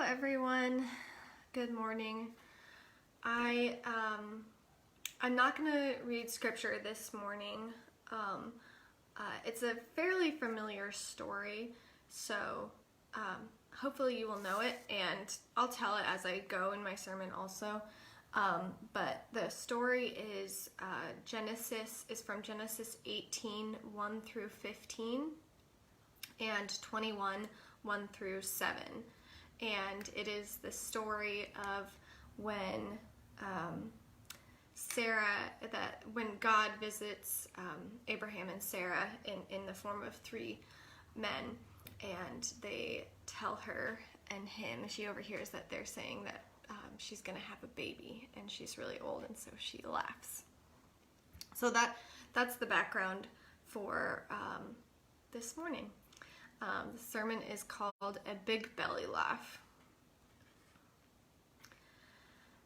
everyone. Good morning. I'm not going to read scripture this morning. It's a fairly familiar story, so hopefully you will know it, and I'll tell it as I go in my sermon also. But the story is from Genesis 18, 1 through 15, and 21, 1 through 7. And it is the story of when when God visits Abraham and Sarah in the form of three men, and they tell her and him, she overhears that they're saying that she's going to have a baby, and she's really old, and so she laughs. So that's the background for this morning. The sermon is called A Big Belly Laugh.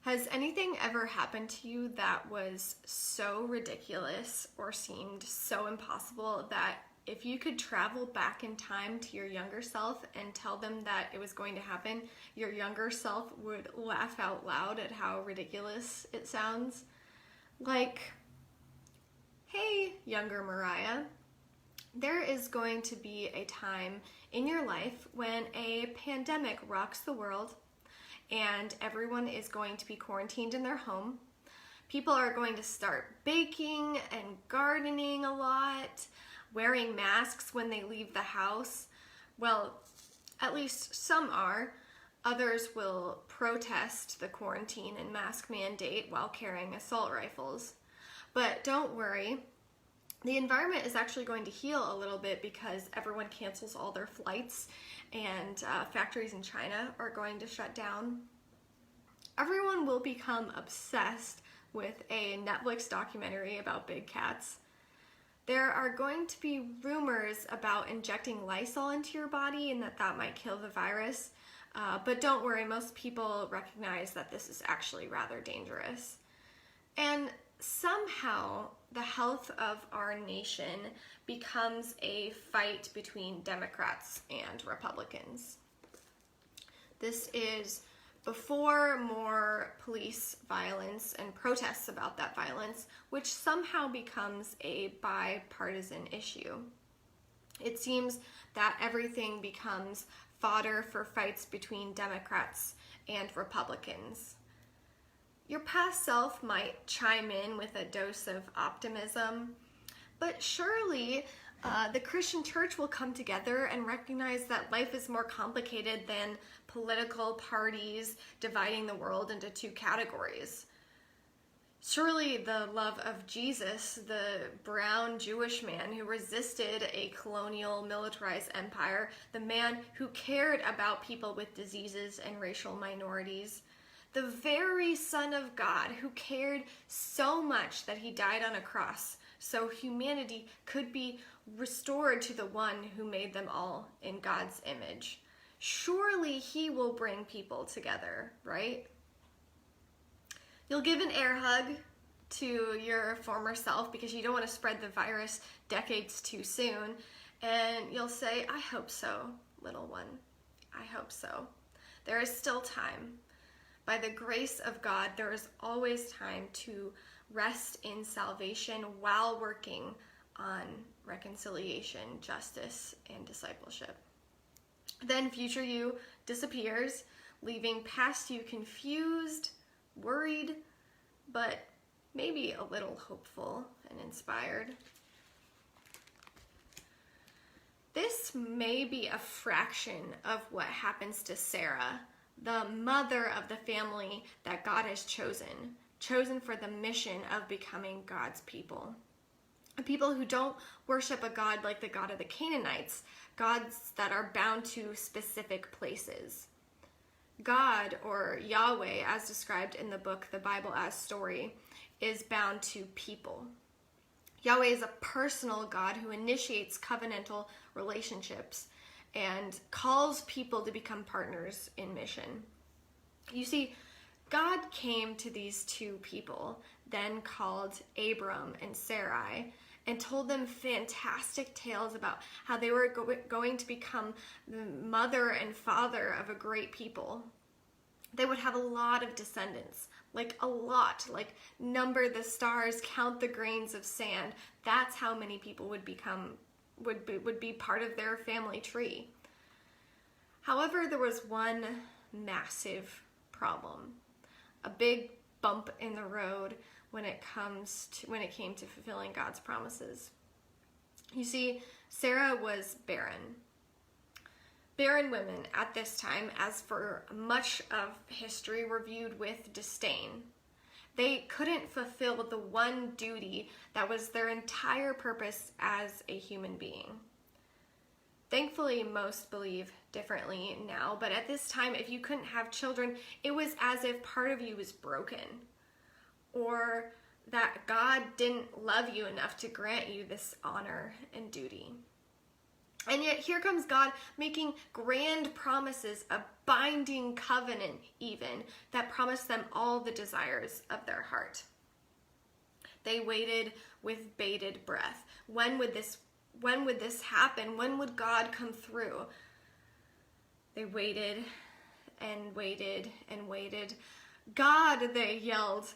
Has anything ever happened to you that was so ridiculous or seemed so impossible that if you could travel back in time to your younger self and tell them that it was going to happen, your younger self would laugh out loud at how ridiculous it sounds? Like, hey, younger Mariah, there is going to be a time in your life when a pandemic rocks the world and everyone is going to be quarantined in their home. People are going to start baking and gardening a lot, wearing masks when they leave the house. Well, at least some are. Others will protest the quarantine and mask mandate while carrying assault rifles. But don't worry. The environment is actually going to heal a little bit because everyone cancels all their flights and factories in China are going to shut down. Everyone will become obsessed with a Netflix documentary about big cats. There are going to be rumors about injecting Lysol into your body and that might kill the virus. But don't worry, most people recognize that this is actually rather dangerous. And somehow the health of our nation becomes a fight between Democrats and Republicans. This is before more police violence and protests about that violence, which somehow becomes a bipartisan issue. It seems that everything becomes fodder for fights between Democrats and Republicans. Your past self might chime in with a dose of optimism, but surely the Christian church will come together and recognize that life is more complicated than political parties dividing the world into two categories. Surely the love of Jesus, the brown Jewish man who resisted a colonial militarized empire, the man who cared about people with diseases and racial minorities, the very Son of God who cared so much that he died on a cross so humanity could be restored to the one who made them all in God's image. Surely he will bring people together, right? You'll give an air hug to your former self because you don't want to spread the virus decades too soon, and you'll say, I hope so, little one. I hope so. There is still time. By the grace of God, there is always time to rest in salvation while working on reconciliation, justice, and discipleship. Then future you disappears, leaving past you confused, worried, but maybe a little hopeful and inspired. This may be a fraction of what happens to Sarah, the mother of the family that God has chosen for the mission of becoming God's people. A people who don't worship a God like the God of the Canaanites, gods that are bound to specific places. God, or Yahweh, as described in the book The Bible as Story, is bound to people. Yahweh is a personal God who initiates covenantal relationships and calls people to become partners in mission. You see, God came to these two people, then called Abram and Sarai, and told them fantastic tales about how they were going to become the mother and father of a great people. They would have a lot of descendants, like a lot, like number the stars, count the grains of sand. That's how many people would be part of their family tree. However, there was one massive problem, a big bump in the road when it came to fulfilling God's promises. You see, Sarah was barren. Barren women at this time, as for much of history, were viewed with disdain. They couldn't fulfill the one duty that was their entire purpose as a human being. Thankfully, most believe differently now, but at this time, if you couldn't have children, it was as if part of you was broken, or that God didn't love you enough to grant you this honor and duty. And yet here comes God making grand promises, a binding covenant even, that promised them all the desires of their heart. They waited with bated breath. When would this happen? When would God come through? They waited and waited and waited. God, they yelled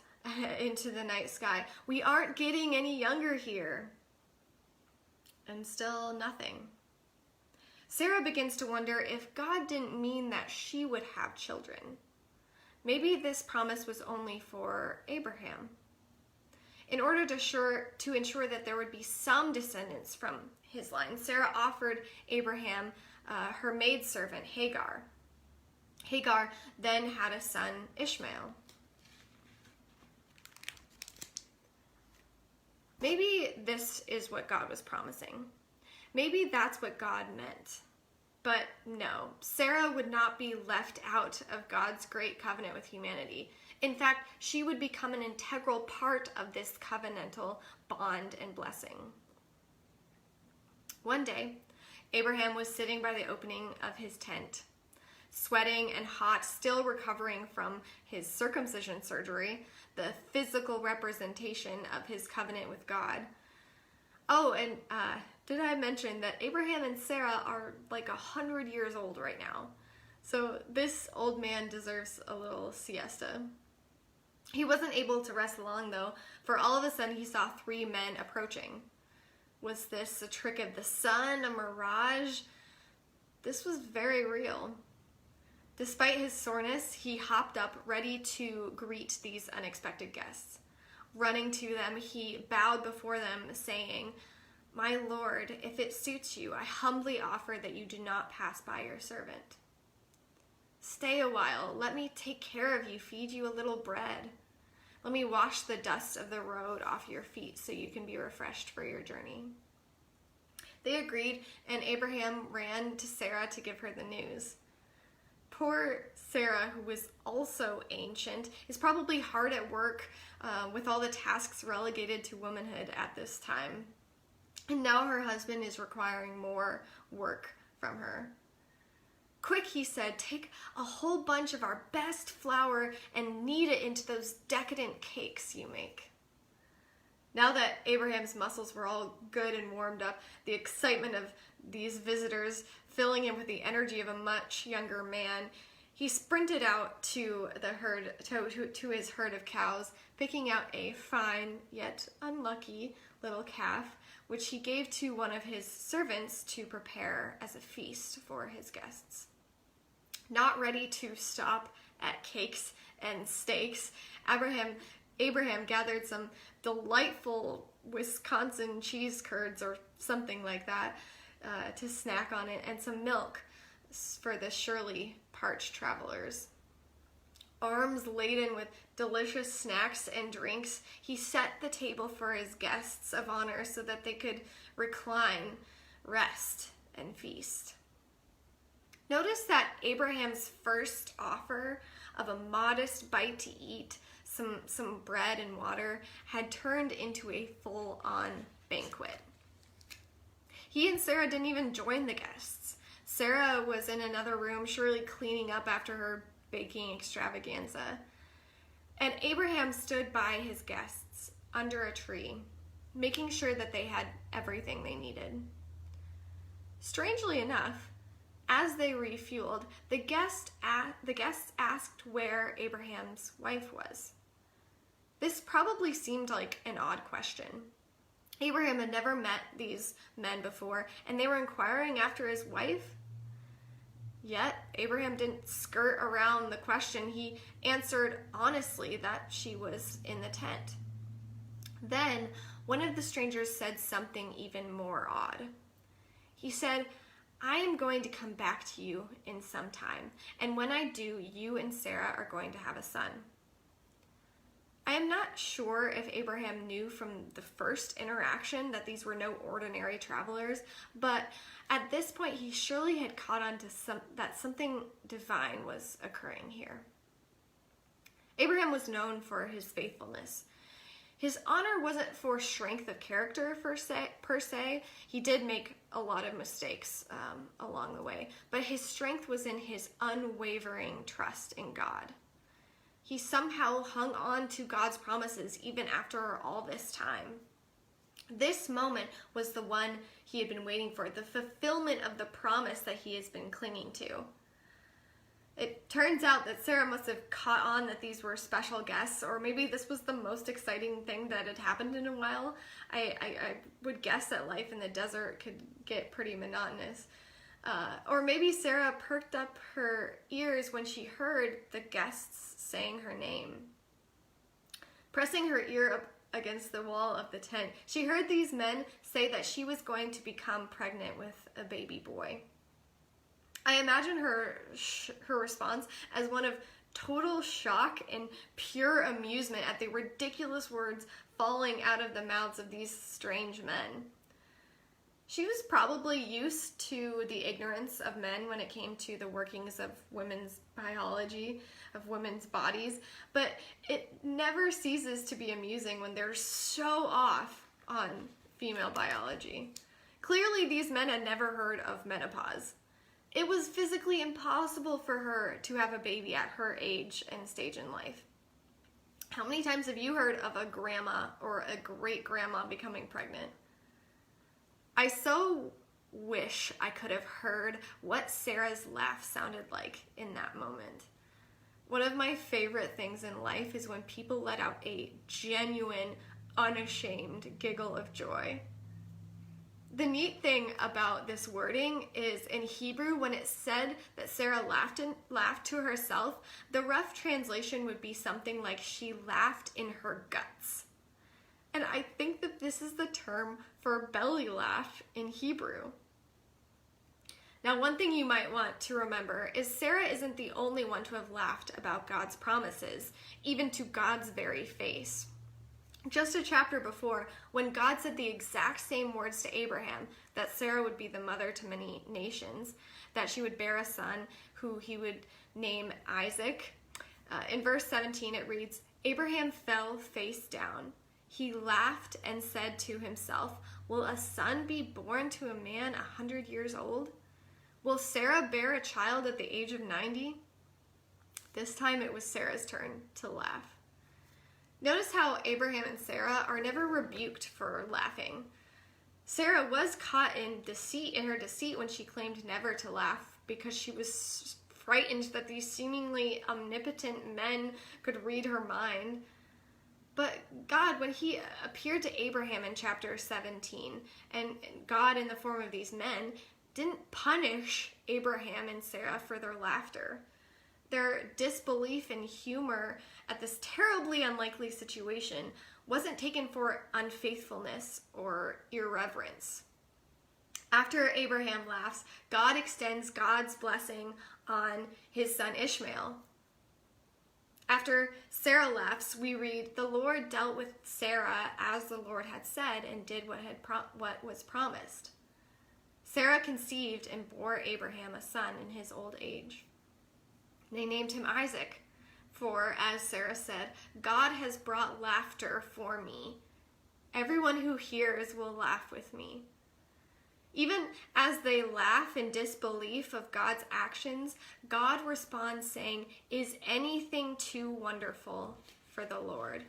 into the night sky, we aren't getting any younger here. And still nothing. Sarah begins to wonder if God didn't mean that she would have children. Maybe this promise was only for Abraham. In order to ensure that there would be some descendants from his line, Sarah offered Abraham her maidservant, Hagar. Hagar then had a son, Ishmael. Maybe this is what God was promising. Maybe that's what God meant. But no, Sarah would not be left out of God's great covenant with humanity. In fact, she would become an integral part of this covenantal bond and blessing. One day, Abraham was sitting by the opening of his tent, sweating and hot, still recovering from his circumcision surgery, the physical representation of his covenant with God. Oh, and did I mention that Abraham and Sarah are like 100 years old right now? So this old man deserves a little siesta. He wasn't able to rest long though, for all of a sudden he saw 3 men approaching. Was this a trick of the sun, a mirage? This was very real. Despite his soreness, he hopped up, ready to greet these unexpected guests. Running to them, he bowed before them, saying, "My Lord, if it suits you, I humbly offer that you do not pass by your servant. Stay a while, let me take care of you, feed you a little bread. Let me wash the dust of the road off your feet so you can be refreshed for your journey." They agreed, and Abraham ran to Sarah to give her the news. Poor Sarah, who was also ancient, is probably hard at work with all the tasks relegated to womanhood at this time. And now her husband is requiring more work from her. "Quick," he said, "take a whole bunch of our best flour and knead it into those decadent cakes you make." Now that Abraham's muscles were all good and warmed up, the excitement of these visitors filling him with the energy of a much younger man, he sprinted out to his herd of cows, picking out a fine yet unlucky little calf, which he gave to one of his servants to prepare as a feast for his guests. Not ready to stop at cakes and steaks, Abraham gathered some delightful Wisconsin cheese curds or something like that to snack on it, and some milk for the surely parched travelers. Arms laden with delicious snacks and drinks, he set the table for his guests of honor so that they could recline, rest, and feast. Notice that Abraham's first offer of a modest bite to eat, some bread and water, had turned into a full-on banquet. He and Sarah didn't even join the guests. Sarah was in another room, surely cleaning up after her baking extravaganza. And Abraham stood by his guests under a tree, making sure that they had everything they needed. Strangely enough, as they refueled, the guests asked where Abraham's wife was. This probably seemed like an odd question. Abraham had never met these men before, and they were inquiring after his wife. Yet, Abraham didn't skirt around the question. He answered honestly that she was in the tent. Then, one of the strangers said something even more odd. He said, "I am going to come back to you in some time, and when I do, you and Sarah are going to have a son." I am not sure if Abraham knew from the first interaction that these were no ordinary travelers, but at this point he surely had caught on to that something divine was occurring here. Abraham was known for his faithfulness. His honor wasn't for strength of character per se. He did make a lot of mistakes along the way, but his strength was in his unwavering trust in God. He somehow hung on to God's promises even after all this time. This moment was the one he had been waiting for, the fulfillment of the promise that he has been clinging to. It turns out that Sarah must have caught on that these were special guests, or maybe this was the most exciting thing that had happened in a while. I would guess that life in the desert could get pretty monotonous. Or maybe Sarah perked up her ears when she heard the guests saying her name. Pressing her ear up against the wall of the tent, she heard these men say that she was going to become pregnant with a baby boy. I imagine her response as one of total shock and pure amusement at the ridiculous words falling out of the mouths of these strange men. She was probably used to the ignorance of men when it came to the workings of women's biology, of women's bodies, but it never ceases to be amusing when they're so off on female biology. Clearly, these men had never heard of menopause. It was physically impossible for her to have a baby at her age and stage in life. How many times have you heard of a grandma or a great-grandma becoming pregnant? I so wish I could have heard what Sarah's laugh sounded like in that moment. One of my favorite things in life is when people let out a genuine, unashamed giggle of joy. The neat thing about this wording is in Hebrew, when it said that Sarah laughed to herself, the rough translation would be something like she laughed in her guts. And I think that this is the term for belly laugh in Hebrew. Now, one thing you might want to remember is Sarah isn't the only one to have laughed about God's promises, even to God's very face. Just a chapter before, when God said the exact same words to Abraham, that Sarah would be the mother to many nations, that she would bear a son who he would name Isaac. In verse 17 it reads, "Abraham fell face down. He laughed and said to himself, 'Will a son be born to a man 100 years old? Will Sarah bear a child at the age of 90? This time it was Sarah's turn to laugh. Notice how Abraham and Sarah are never rebuked for laughing. Sarah was caught in her deceit when she claimed never to laugh because she was frightened that these seemingly omnipotent men could read her mind. But God, when he appeared to Abraham in chapter 17, and God in the form of these men, didn't punish Abraham and Sarah for their laughter. Their disbelief and humor at this terribly unlikely situation wasn't taken for unfaithfulness or irreverence. After Abraham laughs, God extends God's blessing on his son Ishmael. After Sarah laughs, we read, "The Lord dealt with Sarah as the Lord had said and did what was promised." Sarah conceived and bore Abraham a son in his old age. They named him Isaac, for, as Sarah said, "God has brought laughter for me. Everyone who hears will laugh with me." Even as they laugh in disbelief of God's actions, God responds saying, "Is anything too wonderful for the Lord?"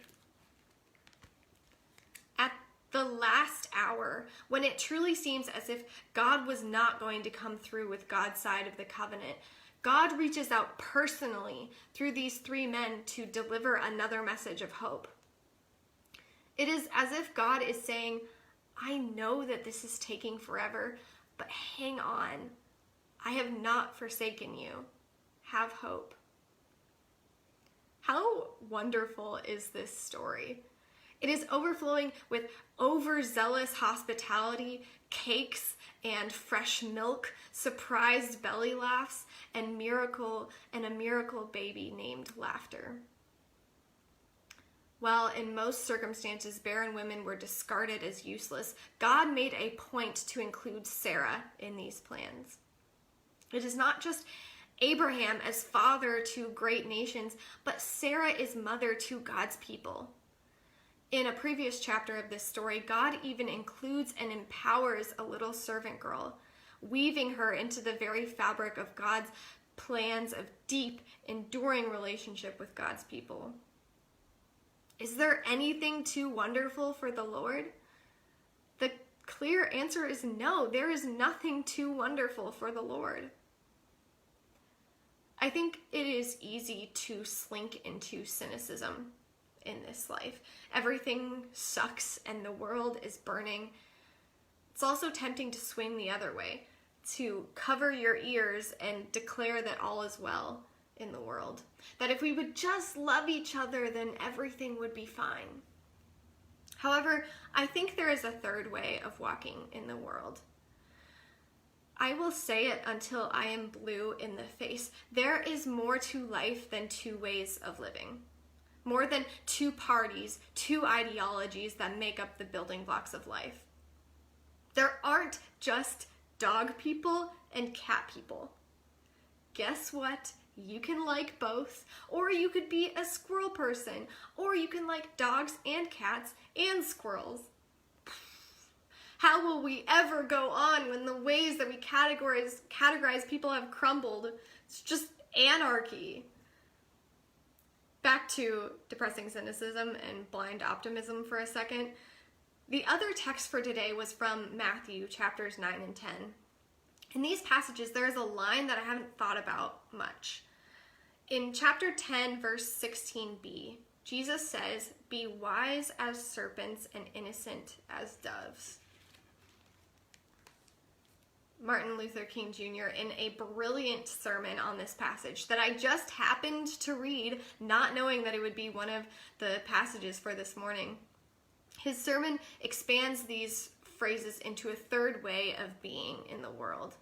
At the last hour, when it truly seems as if God was not going to come through with God's side of the covenant, God reaches out personally through these three men to deliver another message of hope. It is as if God is saying, I know that this is taking forever, but hang on. I have not forsaken you. Have hope. How wonderful is this story? It is overflowing with overzealous hospitality, cakes and fresh milk, surprised belly laughs, and a miracle baby named Laughter. While in most circumstances barren women were discarded as useless, God made a point to include Sarah in these plans. It is not just Abraham as father to great nations, but Sarah is mother to God's people. In a previous chapter of this story, God even includes and empowers a little servant girl, weaving her into the very fabric of God's plans of deep, enduring relationship with God's people. Is there anything too wonderful for the Lord? The clear answer is no, there is nothing too wonderful for the Lord. I think it is easy to slink into cynicism in this life. Everything sucks and the world is burning. It's also tempting to swing the other way, to cover your ears and declare that all is well in the world. That if we would just love each other, then everything would be fine. However, I think there is a third way of walking in the world. I will say it until I am blue in the face. There is more to life than two ways of living. More than two parties, two ideologies that make up the building blocks of life. There aren't just dog people and cat people. Guess what? You can like both, or you could be a squirrel person, or you can like dogs and cats and squirrels. How will we ever go on when the ways that we categorize people have crumbled? It's just anarchy. Back to depressing cynicism and blind optimism for a second. The other text for today was from Matthew chapters 9 and 10. In these passages, there is a line that I haven't thought about much. In chapter 10, verse 16b, Jesus says, "Be wise as serpents and innocent as doves." Martin Luther King Jr. in a brilliant sermon on this passage that I just happened to read, not knowing that it would be one of the passages for this morning. His sermon expands these phrases into a third way of being in the world.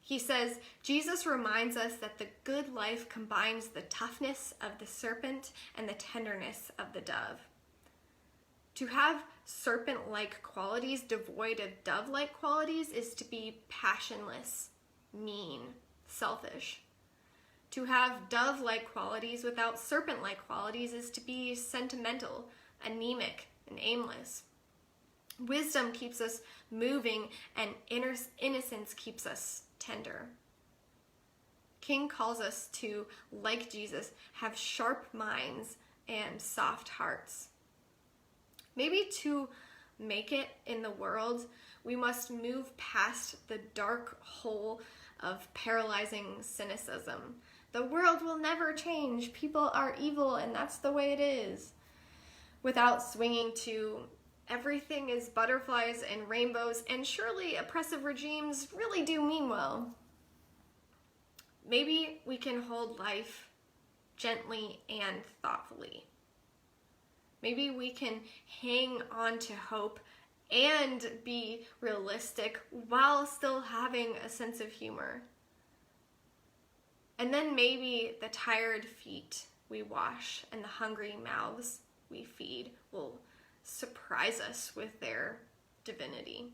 He says, Jesus reminds us that the good life combines the toughness of the serpent and the tenderness of the dove. To have serpent-like qualities devoid of dove-like qualities is to be passionless, mean, selfish. To have dove-like qualities without serpent-like qualities is to be sentimental, anemic, and aimless. Wisdom keeps us moving, and innocence keeps us tender. King calls us to, like Jesus, have sharp minds and soft hearts. Maybe to make it in the world, we must move past the dark hole of paralyzing cynicism. The world will never change. People are evil, and that's the way it is. Without swinging to everything is butterflies and rainbows, and surely oppressive regimes really do mean well. Maybe we can hold life gently and thoughtfully. Maybe we can hang on to hope and be realistic while still having a sense of humor. And then maybe the tired feet we wash and the hungry mouths we feed will surprise us with their divinity.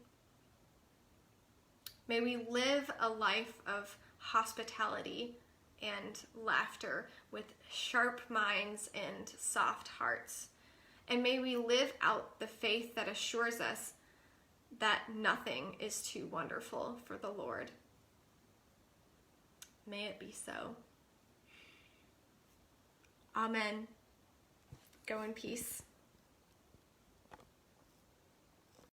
May we live a life of hospitality and laughter with sharp minds and soft hearts. And may we live out the faith that assures us that nothing is too wonderful for the Lord. May it be so. Amen. Go in peace.